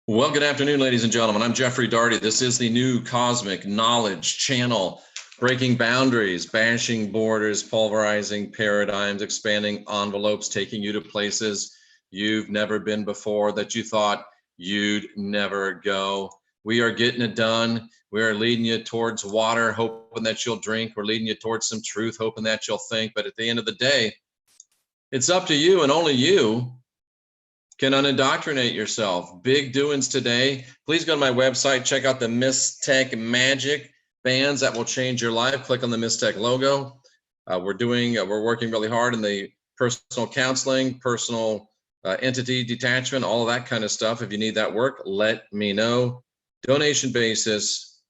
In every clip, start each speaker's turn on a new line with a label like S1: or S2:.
S1: Well, good afternoon, ladies and gentlemen. I'm Jeffrey Daugherty. This is the new Cosmic Knowledge Channel, breaking boundaries, bashing borders, pulverizing paradigms, expanding envelopes, taking you to places you've never been before that you thought you'd never go. We are getting it done. We are leading you towards water, hoping that you'll drink. We're leading you towards some truth, hoping that you'll think. But at the end of the day, it's up to you and only you can unindoctrinate yourself. Big doings today. Please go to my website, check out the MYSTECH magic bands that will change your life. Click on the MYSTECH logo. We're working really hard in the personal counseling, personal entity detachment, all of that kind of stuff. If you need that work, let me know. Donation basis,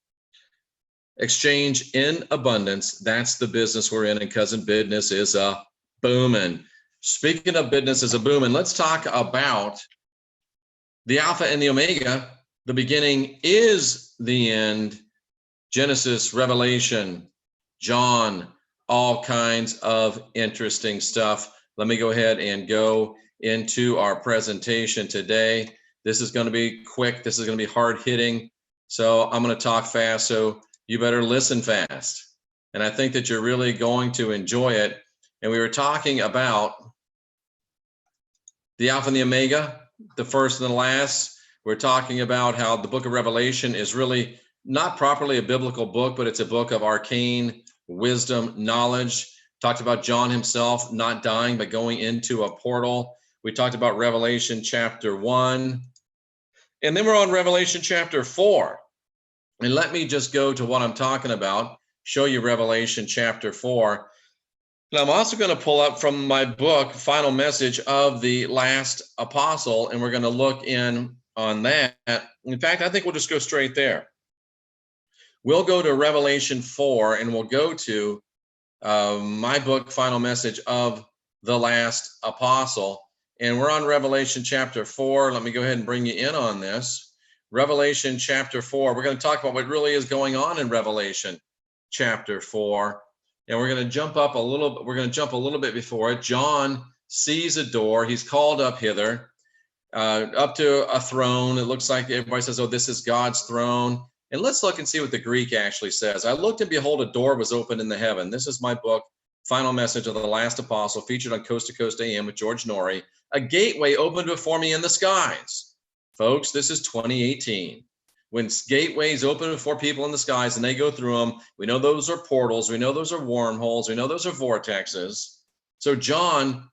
S1: exchange in abundance. That's the business we're in, and cousin business is a booming. Speaking of business as a booming, let's talk about the Alpha and the Omega. The beginning is the end. Genesis, Revelation, John, all kinds of interesting stuff. Let me go ahead and go into our presentation today. This is going to be quick. This is going to be hard hitting. So I'm going to talk fast. So you better listen fast. And I think that you're really going to enjoy it. And we were talking about the Alpha and the Omega, the first and the last. We're talking about how the book of Revelation is really not properly a biblical book, but it's a book of arcane wisdom, knowledge. Talked about John himself not dying, but going into a portal. We talked about Revelation chapter 1. And then we're on Revelation chapter 4. And let me just go to what I'm talking about, show you Revelation chapter 4. And I'm also going to pull up from my book, Final Message of the Last Apostle, and we're going to look in on that. In fact, I think we'll just go straight there. We'll go to Revelation 4, and we'll go to my book, Final Message of the Last Apostle. And we're on Revelation chapter 4. Let me go ahead and bring you in on this. Revelation chapter 4. We're going to talk about what really is going on in Revelation chapter 4. And we're going to jump up a little bit before it. John sees a door. He's called up hither, up to a throne. It looks like everybody says, oh, this is God's throne. And let's look and see what the Greek actually says. I looked and behold, a door was opened in the heaven. This is my book, Final Message of the Last Apostle, featured on Coast to Coast AM with George Norrie. A gateway opened before me in the skies. Folks, this is 2018. When gateways open before people in the skies and they go through them, we know those are portals. We know those are wormholes. We know those are vortexes. So John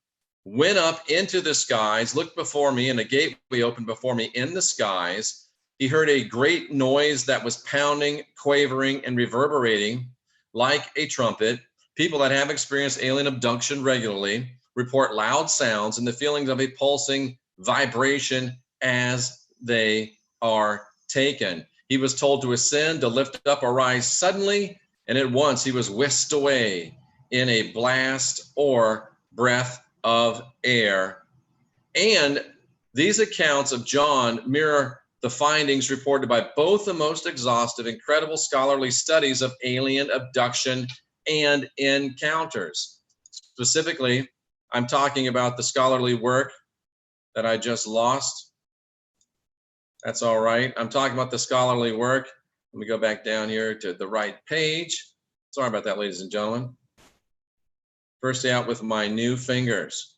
S1: went up into the skies, looked before me, and a gateway opened before me in the skies. He heard a great noise that was pounding, quavering, and reverberating like a trumpet. People that have experienced alien abduction regularly report loud sounds and the feelings of a pulsing vibration as they are taken. He was told to ascend, to lift up, or rise suddenly, and at once he was whisked away in a blast or breath of air. And these accounts of John mirror the findings reported by both the most exhaustive, incredible scholarly studies of alien abduction and encounters. Specifically, I'm talking about the scholarly work that I just lost. That's all right. I'm talking about the scholarly work. Let me go back down here to the right page. Sorry about that, ladies and gentlemen. First out with my new fingers,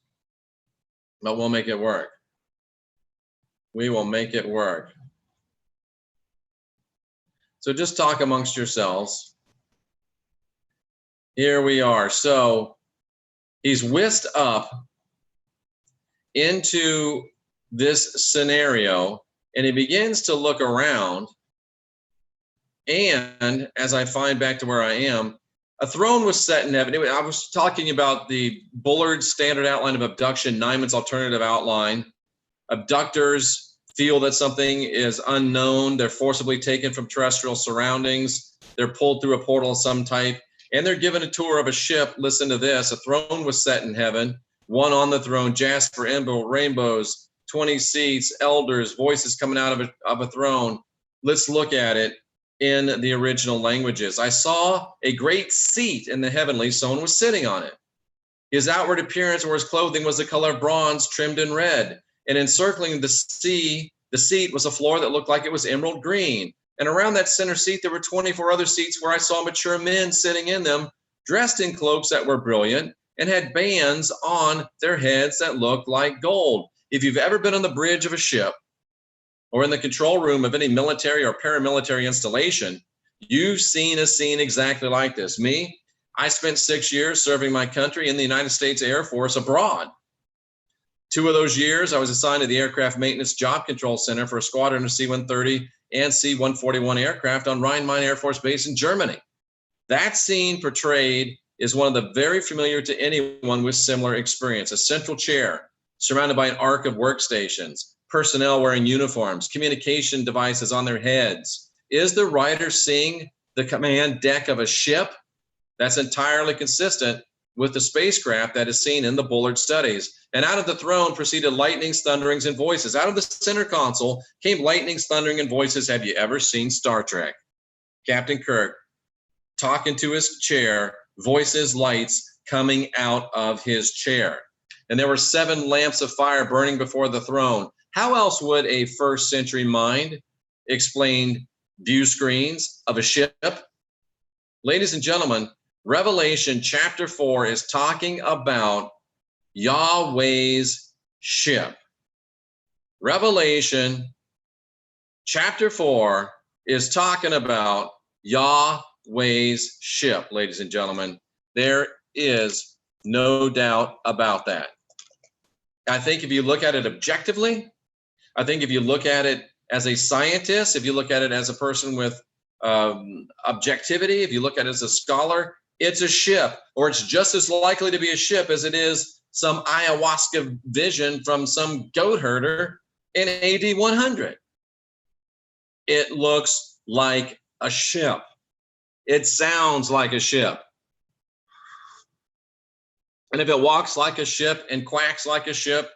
S1: but we'll make it work. We will make it work. So just talk amongst yourselves. Here we are. So he's whisked up into this scenario, and he begins to look around. And as I find back to where I am, a throne was set in heaven. I was talking about the Bullard's standard outline of abduction, Nyman's alternative outline. Abductors feel that something is unknown. They're forcibly taken from terrestrial surroundings. They're pulled through a portal of some type, and they're given a tour of a ship. Listen to this. A throne was set in heaven. One on the throne, jasper, emerald, rainbows, 20 seats, elders, voices coming out of a throne. Let's look at it in the original languages. I saw a great seat in the heavenly. Someone was sitting on it. His outward appearance or his clothing was the color of bronze trimmed in red. And encircling the sea The seat was a floor that looked like it was emerald green. And around that center seat, there were 24 other seats where I saw mature men sitting in them, dressed in cloaks that were brilliant and had bands on their heads that looked like gold. If you've ever been on the bridge of a ship or in the control room of any military or paramilitary installation, you've seen a scene exactly like this. Me, I spent 6 years serving my country in the United States Air Force abroad. 2 of those years, I was assigned to the Aircraft Maintenance Job Control Center for a squadron of C-130 and C-141 aircraft on Rhein-Main Air Force Base in Germany. That scene portrayed is one of the very familiar to anyone with similar experience. A central chair surrounded by an arc of workstations, personnel wearing uniforms, communication devices on their heads. Is the writer seeing the command deck of a ship? That's entirely consistent with the spacecraft that is seen in the Bullard studies. And out of the throne proceeded lightnings, thunderings, and voices. Out of the center console came lightnings, thundering, and voices. Have you ever seen Star Trek? Captain Kirk talking to his chair, voices, lights coming out of his chair. And there were 7 lamps of fire burning before the throne. How else would a first century mind explain view screens of a ship? Ladies and gentlemen, Revelation chapter 4 is talking about Yahweh's ship. Revelation chapter 4 is talking about Yahweh's ship, ladies and gentlemen. There is no doubt about that. I think if you look at it objectively, I think if you look at it as a scientist, if you look at it as a person with objectivity, if you look at it as a scholar, it's a ship, or it's just as likely to be a ship as it is some ayahuasca vision from some goat herder in AD 100. It looks like a ship. It sounds like a ship. And if it walks like a ship and quacks like a ship,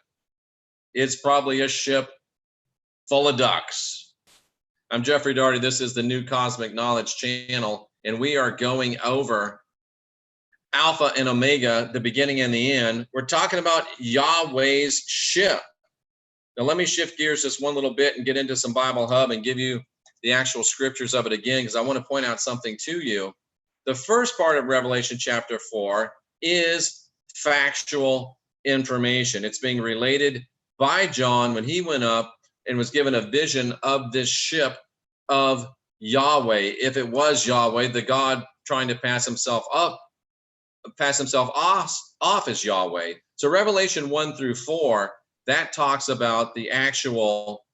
S1: it's probably a ship full of ducks. I'm Jeffrey Daugherty. This is the New Cosmic Knowledge Channel, and we are going over Alpha and Omega, the beginning and the end. We're talking about Yahweh's ship. Now, let me shift gears just one little bit and get into some Bible Hub and give you the actual scriptures of it again, because I want to point out something to you. The first part of Revelation chapter 4 is factual information. It's being related by John when he went up and was given a vision of this ship of Yahweh. If it was Yahweh, the God trying to pass himself off as Yahweh. So Revelation 1 through 4, that talks about the actual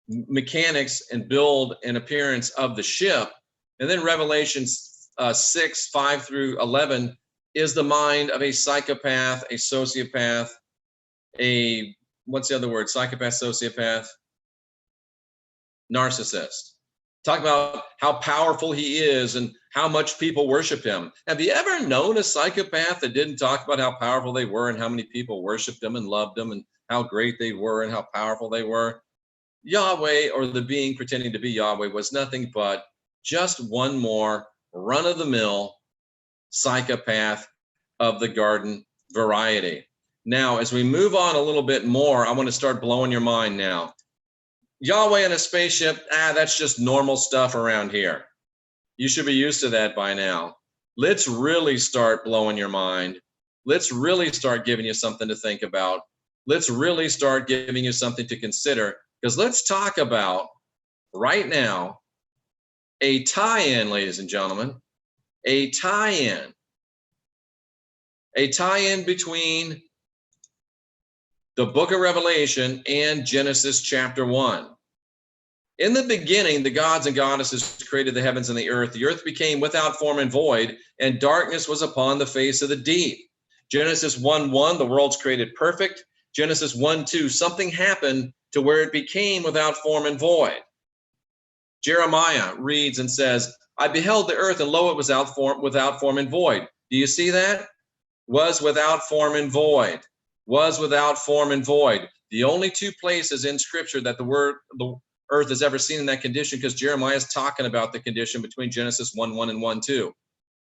S1: mechanics and build and appearance of the ship. And then Revelation 6, 5 through 11 is the mind of a psychopath, a sociopath, what's the other word? Psychopath, sociopath, narcissist. Talk about how powerful he is and how much people worship him. Have you ever known a psychopath that didn't talk about how powerful they were and how many people worshiped them and loved them and how great they were and how powerful they were? Yahweh, or the being pretending to be Yahweh, was nothing but just one more run-of-the-mill psychopath of the garden variety. Now, as we move on a little bit more, I want to start blowing your mind now. Yahweh in a spaceship, that's just normal stuff around here. You should be used to that by now. Let's really start blowing your mind. Let's really start giving you something to think about. Let's really start giving you something to consider, because let's talk about right now a tie-in, ladies and gentlemen, a tie-in between the book of Revelation and Genesis chapter 1. In the beginning, the gods and goddesses created the heavens and the earth. The earth became without form and void, and darkness was upon the face of the deep. Genesis 1:1, the world's created perfect. Genesis 1:2, something happened to where it became without form and void. Jeremiah reads and says, I beheld the earth, and lo, it was without form and void. Do you see that? Was without form and void. Was without form and void. The only 2 places in Scripture that the earth is ever seen in that condition, because Jeremiah is talking about the condition between Genesis 1:1 and 1:2.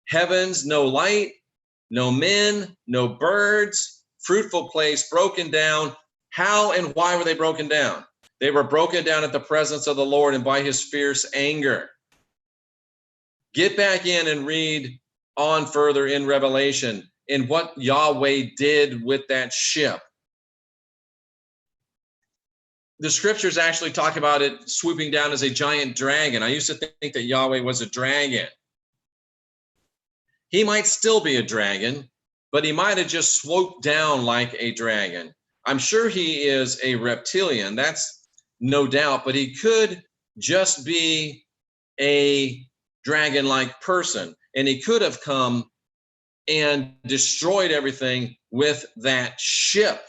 S1: Heavens, no light, no men, no birds, fruitful place broken down, How and why were they broken down? They were broken down at the presence of the Lord and by his fierce anger. Get back in and read on further in Revelation in what Yahweh did with that ship. The scriptures actually talk about it swooping down as a giant dragon. I used to think that Yahweh was a dragon. He might still be a dragon, but he might have just swooped down like a dragon. I'm sure he is a reptilian, that's no doubt, but he could just be a dragon-like person, and he could have come and destroyed everything with that ship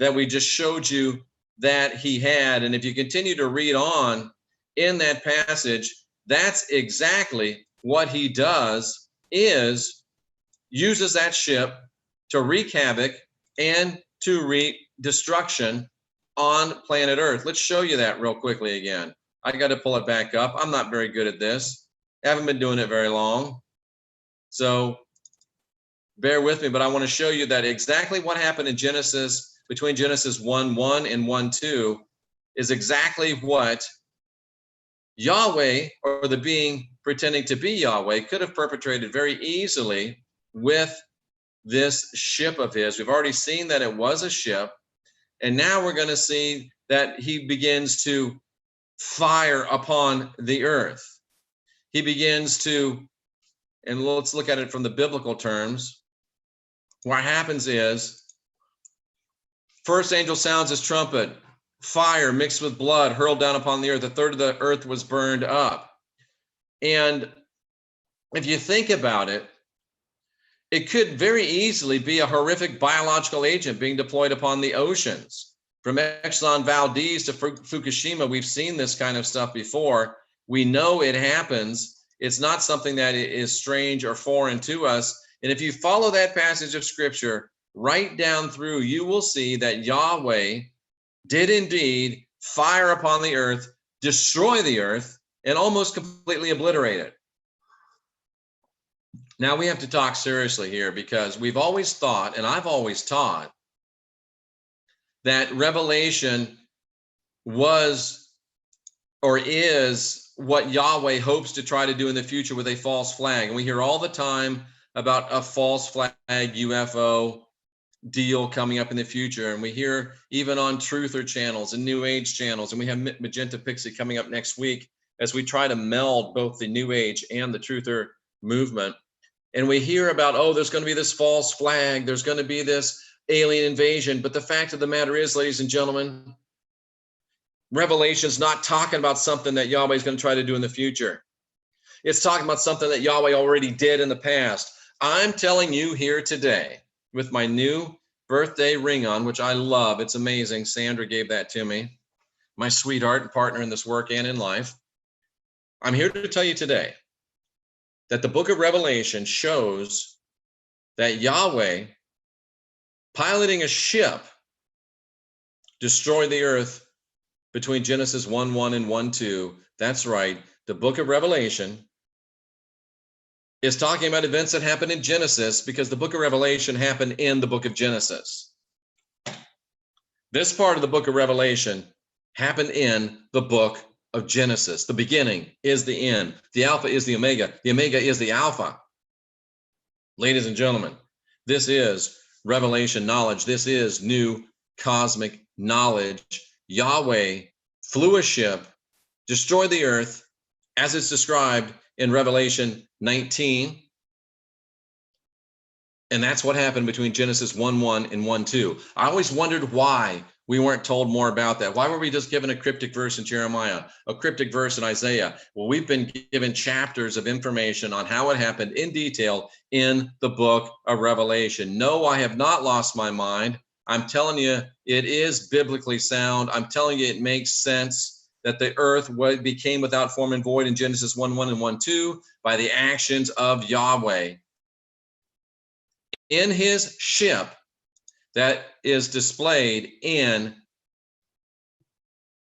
S1: that we just showed you that he had. And if you continue to read on in that passage, that's exactly what he does, is uses that ship to wreak havoc and to wreak destruction on planet Earth. Let's show you that real quickly again. I got to pull it back up. I'm not very good at this. I haven't been doing it very long. So bear with me, but I want to show you that exactly what happened in Genesis, between Genesis 1:1 and 1:2, is exactly what Yahweh, or the being pretending to be Yahweh, could have perpetrated very easily with this ship of his. We've already seen that it was a ship, and now we're going to see that he begins to fire upon the earth. He begins to, and let's look at it from the biblical terms. What happens is, first angel sounds his trumpet, fire mixed with blood hurled down upon the earth. A third of the earth was burned up. And if you think about it, it could very easily be a horrific biological agent being deployed upon the oceans. From Exxon Valdez to Fukushima, we've seen this kind of stuff before. We know it happens. It's not something that is strange or foreign to us. And if you follow that passage of scripture right down through, you will see that Yahweh did indeed fire upon the earth, destroy the earth, and almost completely obliterate it. Now we have to talk seriously here, because we've always thought, and I've always taught, that Revelation was or is what Yahweh hopes to try to do in the future with a false flag. And we hear all the time about a false flag UFO deal coming up in the future. And we hear even on truther channels and New Age channels, and we have Magenta Pixie coming up next week as we try to meld both the New Age and the truther movement. And we hear about, oh, there's going to be this false flag, there's going to be this alien invasion. But the fact of the matter is, ladies and gentlemen, Revelation is not talking about something that Yahweh is going to try to do in the future. It's talking about something that Yahweh already did in the past. I'm telling you here today, with my new birthday ring on, which I love. It's amazing. Sandra gave that to me, my sweetheart and partner in this work and in life. I'm here to tell you today that the book of Revelation shows that Yahweh, piloting a ship, destroyed the earth between Genesis 1:1 and 1:2. That's right. The book of Revelation is talking about events that happened in Genesis, because the book of Revelation happened in the book of Genesis. This part of the book of Revelation happened in the book of Genesis. The beginning is the end. The Alpha is the Omega. The Omega is the Alpha. Ladies and gentlemen, this is Revelation knowledge. This is new cosmic knowledge. Yahweh flew a ship, destroyed the earth, as it's described in Revelation 19. And that's what happened between Genesis 1:1 and 1:2. I always wondered why we weren't told more about that. Why were we just given a cryptic verse in Jeremiah, a cryptic verse in Isaiah? Well, we've been given chapters of information on how it happened in detail in the book of Revelation. No, I have not lost my mind. I'm telling you, it is biblically sound. I'm telling you, it makes sense that the earth became without form and void in Genesis 1:1 and 1:2 by the actions of Yahweh in his ship that is displayed in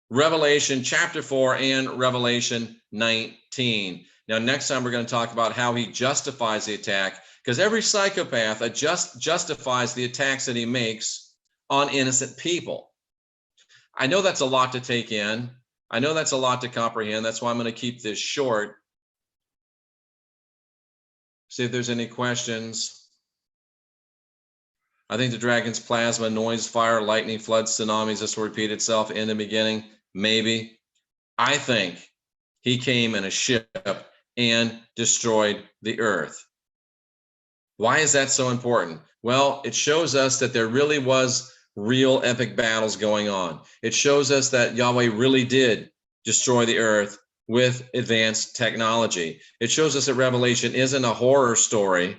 S1: Revelation chapter 4 and Revelation 19. Now, next time we're going to talk about how he justifies the attack, because every psychopath justifies the attacks that he makes on innocent people. I know that's a lot to take in. I know that's a lot to comprehend. That's why I'm going to keep this short. See if there's any questions. I think the dragon's plasma, noise, fire, lightning, floods, tsunamis, this will repeat itself in the beginning. Maybe. I think he came in a ship and destroyed the earth. Why is that so important? Well, it shows us that there really was real epic battles going on. It shows us that Yahweh really did destroy the earth with advanced technology. It shows us that Revelation isn't a horror story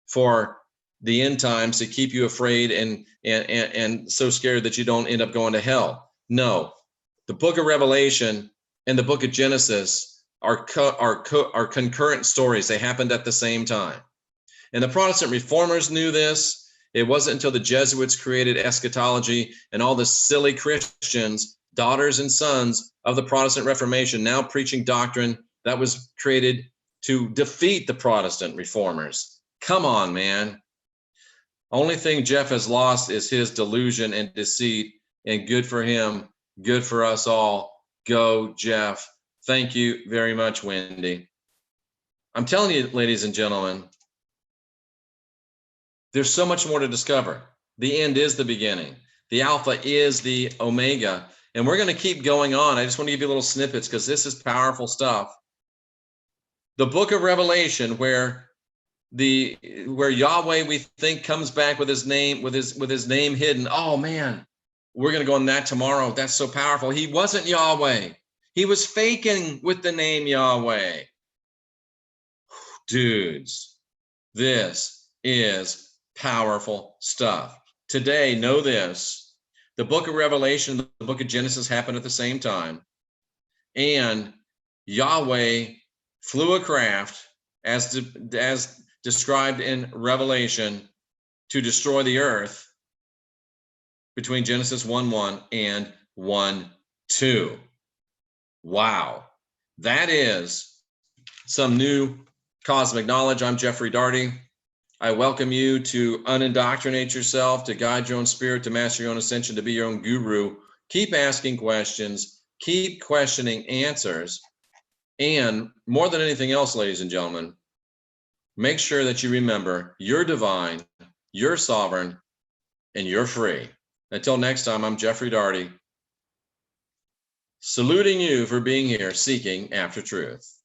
S1: for the end times to keep you afraid and so scared that you don't end up going to hell. No, the book of Revelation and the book of Genesis are concurrent stories. They happened at the same time. And the Protestant reformers knew this. It wasn't until the Jesuits created eschatology and all the silly Christians, daughters and sons of the Protestant Reformation, now preaching doctrine that was created to defeat the Protestant reformers. Come on, man. Only thing Jeff has lost is his delusion and deceit, and good for him, good for us all. Go, Jeff. Thank you very much, Wendy. I'm telling you, ladies and gentlemen, there's so much more to discover. The end is the beginning. The Alpha is the Omega. And we're going to keep going on. I just want to give you little snippets because this is powerful stuff. The book of Revelation, where Yahweh, we think, comes back with his name, with his name hidden. Oh man, we're going to go on that tomorrow. That's so powerful. He wasn't Yahweh. He was faking with the name Yahweh. Dudes, this is powerful stuff. Today, know this. The book of Revelation, the book of Genesis happened at the same time. And Yahweh flew a craft as described in Revelation to destroy the earth between Genesis 1:1 and 1:2. Wow. That is some new cosmic knowledge. I'm Jeffrey Daugherty. I welcome you to unindoctrinate yourself, to guide your own spirit, to master your own ascension, to be your own guru. Keep asking questions, keep questioning answers. And more than anything else, ladies and gentlemen, make sure that you remember you're divine, you're sovereign, and you're free. Until next time, I'm Jeffrey Daugherty, saluting you for being here, seeking after truth.